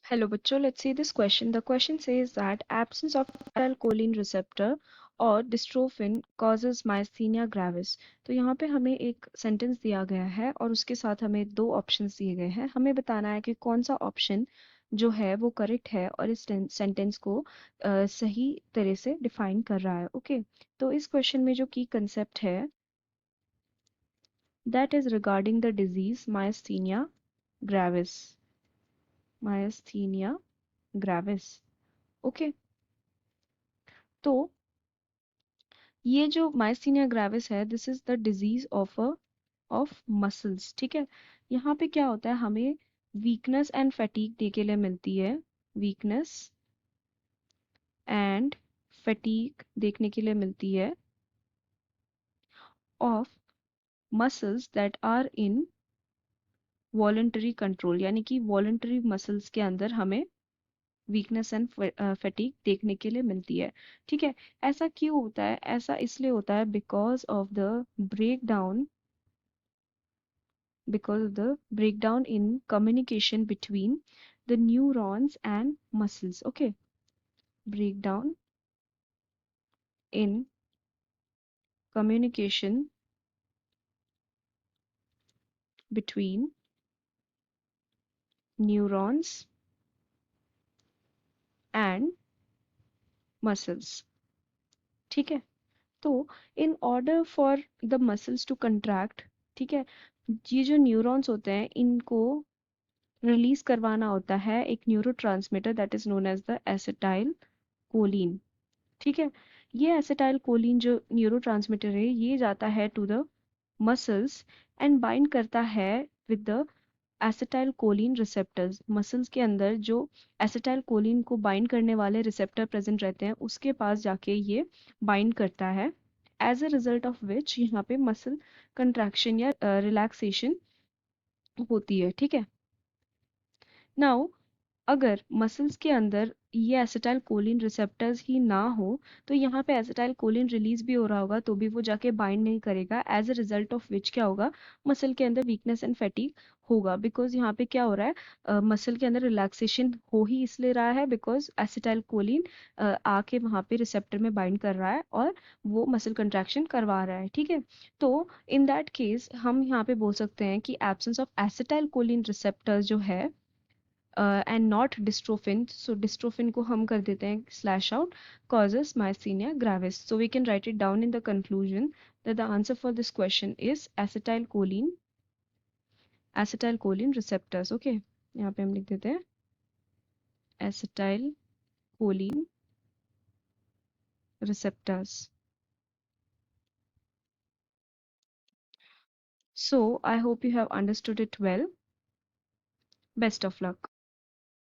Hello बच्चों, let's see this question. The question says that absence of acetylcholine receptor और dystrophin causes myasthenia gravis. तो यहाँ पे हमें एक सेंटेंस दिया गया है और उसके साथ हमें दो ऑप्शंस दिए गए हैं. हमें बताना है कि कौन सा ऑप्शन जो है वो करेक्ट है और इस सेंटेंस को सही तरह से डिफाइन कर रहा है. ओके, तो इस क्वेश्चन में जो की कंसेप्ट है that is regarding the disease myasthenia gravis. Myasthenia gravis. Okay, तो ये जो माइस्थीनिया ग्रेविस है this is the disease of muscles. ठीक है, यहाँ पे क्या होता है, हमें वीकनेस एंड फैटीग देखने के लिए मिलती है. वीकनेस एंड फैटीग देखने के लिए मिलती है of muscles that are in voluntary control, यानी कि वॉलंटरी मसल्स के अंदर हमें वीकनेस एंड फैटीग देखने के लिए मिलती है. ठीक है, ऐसा क्यों होता है? ऐसा इसलिए होता है because of the breakdown in communication between the neurons and muscles. Okay, breakdown in communication between neurons and muscles. ठीक है, तो in order for the muscles to contract, ठीक है, ये जो न्यूरॉन्स होते हैं इनको रिलीज करवाना होता है एक neurotransmitter that is known as the acetylcholine. ठीक है, ये एसिटाइल कोलिन जो न्यूरोट्रांसमीटर है ये जाता है to the muscles and bind करता है with the acetylcholine receptors. Muscles के अंदर जो एसिटाइल कोलिन को बाइंड करने वाले रिसेप्टर प्रेजेंट रहते हैं उसके पास जाके ये बाइंड करता है. As a result of which यहाँ पे मसल कंट्रैक्शन या रिलैक्सेशन होती है. ठीक है, नाउ अगर मसल्स के अंदर ये एसिटाइल कोलिन रिसेप्टर्स ही ना हो तो यहाँ पे एसिटाइल कोलिन रिलीज भी हो रहा होगा तो भी वो जाके बाइंड नहीं करेगा. As a result of which क्या होगा, मसल के अंदर वीकनेस एंड फैटीग होगा. बिकॉज यहाँ पे क्या हो रहा है, मसल के अंदर रिलैक्सेशन हो ही इसलिए रहा है बिकॉज एसिटाइल कोलिन आके वहाँ पे रिसेप्टर में बाइंड कर रहा है और वो मसल कंट्रैक्शन करवा रहा है. ठीक है, तो इन दैट केस हम यहाँ पे बोल सकते हैं कि absence of acetyl choline receptors जो है and not dystrophin, so dystrophin को हम कर देते हैं slash out, causes myasthenia gravis. So we can write it down in the conclusion that the answer for this question is acetylcholine receptors. Okay, यहाँ पे हम लिख देते हैं acetylcholine receptors. So I hope you have understood it well. Best of luck.